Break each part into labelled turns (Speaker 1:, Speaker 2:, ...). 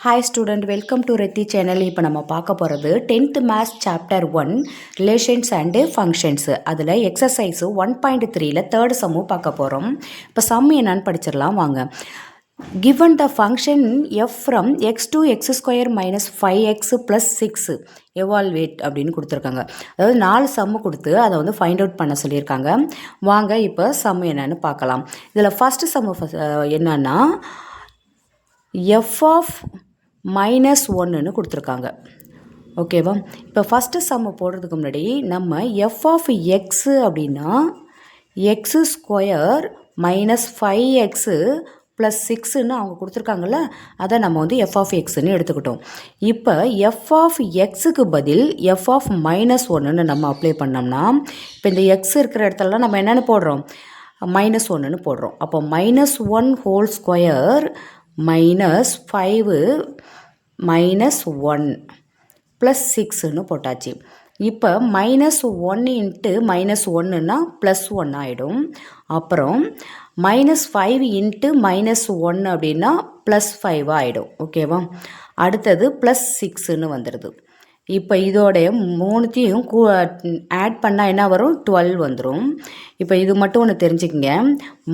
Speaker 1: Hi student, welcome to Reti channel. இப்போ நம்ம பார்க்க போகிறது 10th Maths Chapter 1 Relations and Functions. அதில் எக்ஸசைஸ் 1.3ல தேர்ட் சம்மு பார்க்க போகிறோம். இப்போ சம் என்னன்னு படிச்சிடலாம் வாங்க. Given the function f from x to x square minus 5x plus 6 evaluate அப்படின்னு கொடுத்துருக்காங்க. அதாவது 4 சம்மு கொடுத்து அதை வந்து ஃபைண்ட் அவுட் பண்ண சொல்லியிருக்காங்க. வாங்க இப்போ சம் என்னன்னு பார்க்கலாம். இதில் ஃபஸ்ட்டு சம்மு என்னன்னா f of மைனஸ் ஒன்றுன்னு கொடுத்துருக்காங்க. ஓகேவா? இப்போ ஃபஸ்ட்டு சம்மு போடுறதுக்கு முன்னாடி நம்ம எஃப் ஆஃப் எக்ஸு அப்படின்னா x square minus 5x plus 6ன்னு அவங்க கொடுத்துருக்காங்கல்ல, அதை நம்ம வந்து எஃப் ஆஃப் எக்ஸுன்னு எடுத்துக்கிட்டோம். இப்போ எஃப் ஆஃப் எக்ஸுக்கு பதில் எஃப் ஆஃப் மைனஸ் ஒன்றுன்னு நம்ம அப்ளை பண்ணோம்னா, இப்போ இந்த எக்ஸ் இருக்கிற இடத்துலலாம் நம்ம என்னென்னு போடுறோம், மைனஸ் ஒன்றுன்னு போடுறோம். அப்போ minus 1 whole square minus 5 minus 1 plus 6ன்னு போட்டாச்சு. இப்போ மைனஸ் 1 இன்ட்டு மைனஸ் 1ன்னா ப்ளஸ் 1 ஆகிடும். அப்புறம் மைனஸ் 5 இன்ட்டு மைனஸ் 1 அப்படின்னா ப்ளஸ் 5 ஆகிடும். ஓகேவா? அடுத்தது ப்ளஸ் 6ன்னு வந்துடுது. இப்போ இதோடைய மூணுத்தையும் ஆட் பண்ணால் என்ன வரும், 12 வந்துடும். இப்போ இது மட்டும் ஒன்று தெரிஞ்சுக்கங்க,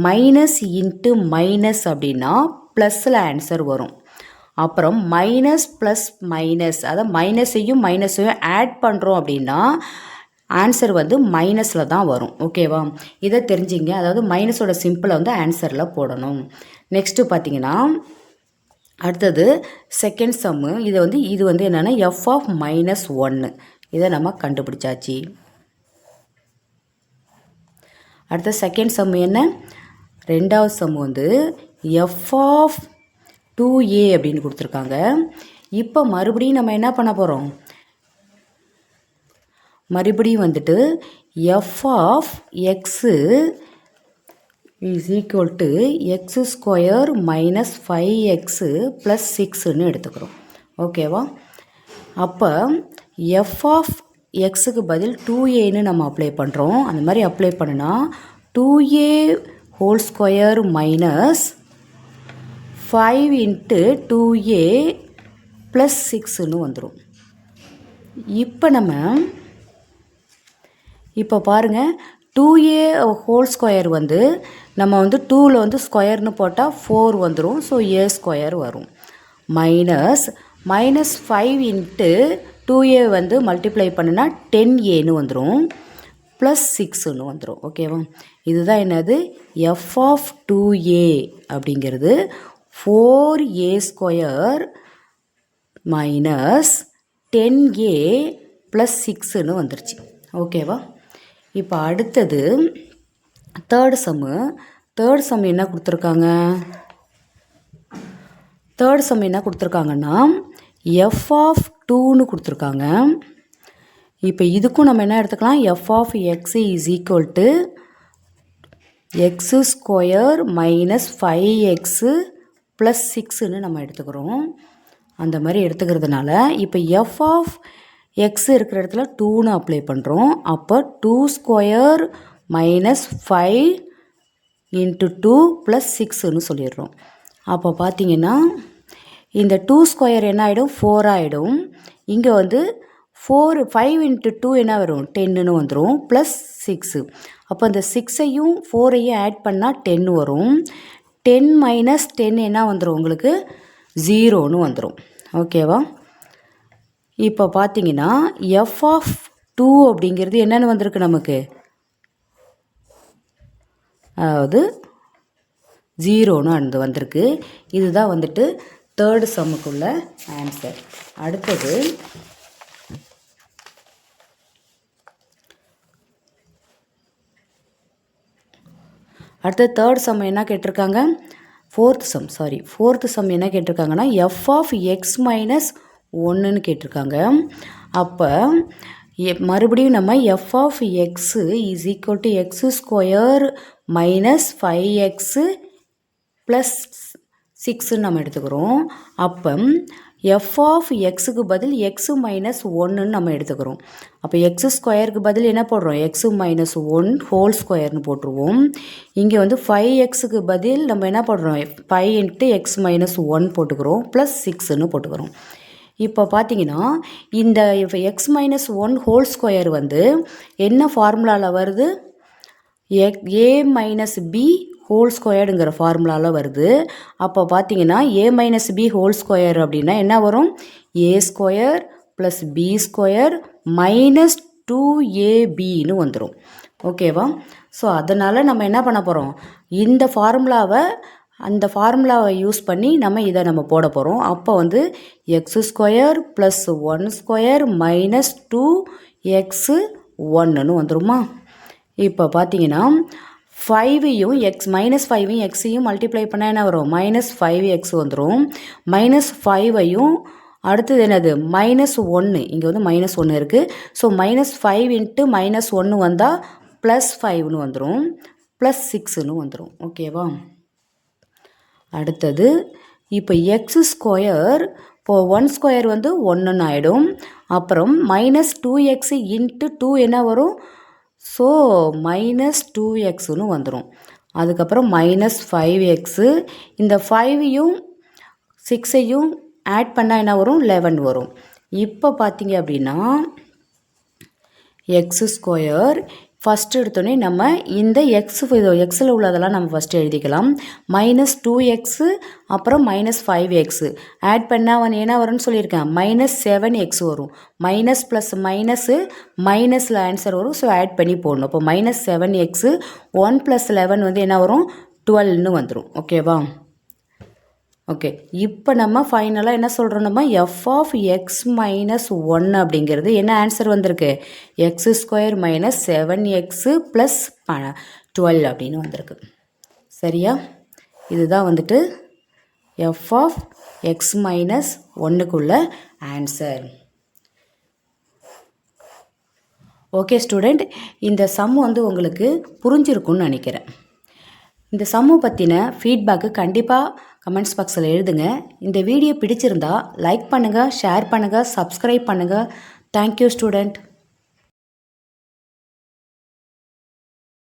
Speaker 1: மைனஸ் இன்ட்டு மைனஸ் அப்படின்னா ப்ளஸில் ஆன்சர் வரும். அப்புறம் மைனஸ் ப்ளஸ் மைனஸ், அதாவது மைனஸையும் மைனஸையும் ஆட் பண்ணுறோம் அப்படின்னா ஆன்சர் வந்து மைனஸில் தான் வரும். ஓகேவா? இதை தெரிஞ்சிங்க. அதாவது மைனஸோட சிம்பிளை வந்து ஆன்சரில் போடணும். நெக்ஸ்ட்டு பார்த்தீங்கன்னா அடுத்தது செகண்ட் சம்மு. இது வந்து என்னென்னா எஃப் ஆஃப் மைனஸ் 1, இதை நம்ம கண்டுபிடிச்சாச்சு. அடுத்த செகண்ட் சம்மு என்ன, ரெண்டாவது சம்மு வந்து எஃப் ஆஃப் 2a அப்படின்னு கொடுத்துருக்காங்க. இப்போ மறுபடியும் நம்ம என்ன பண்ண போகிறோம், மறுபடியும் வந்துட்டு F of x is equal to x square minus 5x plus 6ன்னு எடுத்துக்கிறோம். ஓகேவா? அப்போ எஃப் ஆஃப் எக்ஸுக்கு பதில் 2aன்னு நம்ம அப்ளை பண்ணுறோம். அந்த மாதிரி அப்ளை பண்ணுனா 2a whole square minus 5 into 2a plus 6ன்னு வந்துடும். இப்போ பாருங்கள், 2a ஹோல் ஸ்கொயர் வந்து நம்ம வந்து 2ல் வந்து ஸ்கொயர்னு போட்டால் 4 வந்துடும். ஸோ a ஸ்கொயர் வரும். மைனஸ் 5 இன்ட்டு 2a வந்து மல்டிப்ளை பண்ணுனா 10aன்னு வந்துடும். ப்ளஸ் 6ன்னு வந்துடும். ஓகேவா? இதுதான் என்னது, எஃப் ஆஃப் 2a அப்படிங்கிறது 4a square minus 10a plus 6ன்னு வந்துருச்சு. ஓகேவா? இப்போ அடுத்தது தேர்ட் சம்மு என்ன கொடுத்துருக்காங்க, கொடுத்துருக்காங்கன்னா எஃப் ஆஃப் 2ன்னு கொடுத்துருக்காங்க. இப்போ இதுக்கும் நம்ம என்ன எடுத்துக்கலாம், f of x is equal to x square minus 5x plus 6ன்னு நம்ம எடுத்துக்கிறோம். அந்த மாதிரி எடுத்துக்கிறதுனால இப்போ எஃப் ஆஃப் எக்ஸ் இருக்கிற இடத்துல 2ன்னு அப்ளை பண்ணுறோம். அப்போ 2 ஸ்கொயர் மைனஸ் 5 இன்ட்டு 2 ப்ளஸ் 6ன்னு சொல்லிடுறோம். அப்போ பார்த்தீங்கன்னா இந்த 2 ஸ்கொயர் என்ன ஆகிடும், 4 ஆகிடும். இங்கே வந்து 5 இன்ட்டு 2 என்ன வரும், 10ன்னு வந்துடும். ப்ளஸ் 6, அப்போ இந்த 6ஐயும் 4ஐயும் ஆட் பண்ணால் 10 வரும். 10 மைனஸ் 10 என்ன வந்துடும், உங்களுக்கு 0ன்னு வந்துடும். ஓகேவா? இப்போ பார்த்தீங்கன்னா எஃப் ஆஃப் 2 அப்படிங்கிறது என்னென்னு வந்திருக்கு நமக்கு, அதாவது 0ன்னு வந்திருக்கு. இதுதான் வந்துட்டு தேர்டு சம்முக்குள்ள ஆன்சர். அடுத்தது தேர்ட் சம் என்ன கேட்டிருக்காங்க, ஃபோர்த் சம் என்ன கேட்டிருக்காங்கன்னா எஃப் ஆஃப் எக்ஸ் மைனஸ் 1ன்னு கேட்டிருக்காங்க. அப்போ மறுபடியும் நம்ம f of x is equal to x square minus 5x plus 6ன்னு நம்ம எடுத்துக்கிறோம். அப்போ எஃப் ஆஃப் எக்ஸுக்கு பதில் எக்ஸு மைனஸ் ஒன்றுன்னு நம்ம எடுத்துக்கிறோம். அப்போ எக்ஸு ஸ்கொயருக்கு பதில் என்ன போடுறோம், எக்ஸு மைனஸ் ஒன் ஹோல் ஸ்கொயர்னு போட்டுருவோம். இங்கே வந்து 5xக்கு பதில் நம்ம என்ன போடுறோம், 5 இன்ட்டு எக்ஸ் மைனஸ் ஒன் போட்டுக்கிறோம், ப்ளஸ் 6ன்னு போட்டுக்கிறோம். இப்போ பார்த்தீங்கன்னா இந்த x minus one whole square வந்து என்ன ஃபார்முலாவில் வருது, ஏ மைனஸ் பி ஹோல் ஸ்கொயர்டுங்கிற ஃபார்முலாவில் வருது. அப்போ பார்த்தீங்கன்னா a minus b whole square அப்படின்னா என்ன வரும், a square plus b square minus 2ab வந்துடும். ஓகேவா? ஸோ அதனால் நம்ம என்ன பண்ண போகிறோம், இந்த அந்த ஃபார்முலாவை யூஸ் பண்ணி நம்ம போட போகிறோம். அப்போ வந்து x square plus one square minus 2x1ன்னு வந்துடுமா. இப்போ பார்த்தீங்கன்னா 5ஐயும் எக்ஸ் மைனஸ் 5ஐயும் எக்ஸையும் மல்டிப்ளை பண்ணால் என்ன வரும், மைனஸ் 5x வந்துடும். மைனஸ் 5ஐயும் அடுத்தது என்னது, மைனஸ் 1, இங்கே வந்து மைனஸ் 1 இருக்குது. ஸோ மைனஸ் 5 இன்ட்டு மைனஸ் 1 வந்தால் ப்ளஸ் 5ன்னு வந்துடும், ப்ளஸ் 6ன்னு வந்துடும். ஓகேவா? அடுத்தது இப்போ எக்ஸ் ஸ்கொயர், இப்போது 1 ஸ்கொயர் வந்து 1ன்னு ஆகிடும். அப்புறம் மைனஸ் 2x இன்ட்டு 2 என்ன வரும், ஸோ மைனஸ் 2xன்னு வந்துடும். அதுக்கப்புறம் மைனஸ் 5x, இந்த 5ஐயும் 6ஐயும் ஆட் பண்ணால் என்ன வரும், 11 வரும். இப்போ பார்த்தீங்க அப்படின்னா எக்ஸ் ஸ்கொயர் ஃபஸ்ட்டு எடுத்தோடனே நம்ம இந்த எக்ஸில் உள்ளதெல்லாம் நம்ம ஃபஸ்ட்டு எழுதிக்கலாம். மைனஸ் 2x அப்புறம் மைனஸ் 5x ஆட் பண்ணால் என்ன வரும்னு சொல்லியிருக்கேன், மைனஸ் 7x வரும். மைனஸ் ப்ளஸ் மைனஸில் ஆன்சர் வரும். ஸோ ஆட் பண்ணி போடணும். இப்போ மைனஸ் 7x 1 + 11 வந்து என்ன வரும், 12ன்னு வந்துடும். ஓகேவா? ஓகே, இப்போ நம்ம ஃபைனலாக என்ன சொல்கிறோம், நம்ம எஃப் ஆஃப் எக்ஸ் மைனஸ் 1 அப்படிங்கிறது என்ன ஆன்சர் வந்திருக்கு, X square minus 7x plus 12 அப்படின்னு வந்திருக்கு. சரியா? இதுதான் வந்துட்டு எஃப் ஆஃப் எக்ஸ் மைனஸ் 1க்குள்ள ஆன்சர். ஓகே ஸ்டூடெண்ட், இந்த சம் வந்து உங்களுக்கு புரிஞ்சிருக்குன்னு நினைக்கிறேன். இந்த சம்மு பற்றின ஃபீட்பேக்கு கண்டிப்பாக கமெண்ட்ஸ் பாக்ஸில் எழுதுங்க. இந்த வீடியோ பிடிச்சிருந்தா லைக் பண்ணுங்கள், ஷேர் பண்ணுங்கள், சப்ஸ்கிரைப் பண்ணுங்கள். Thank you student.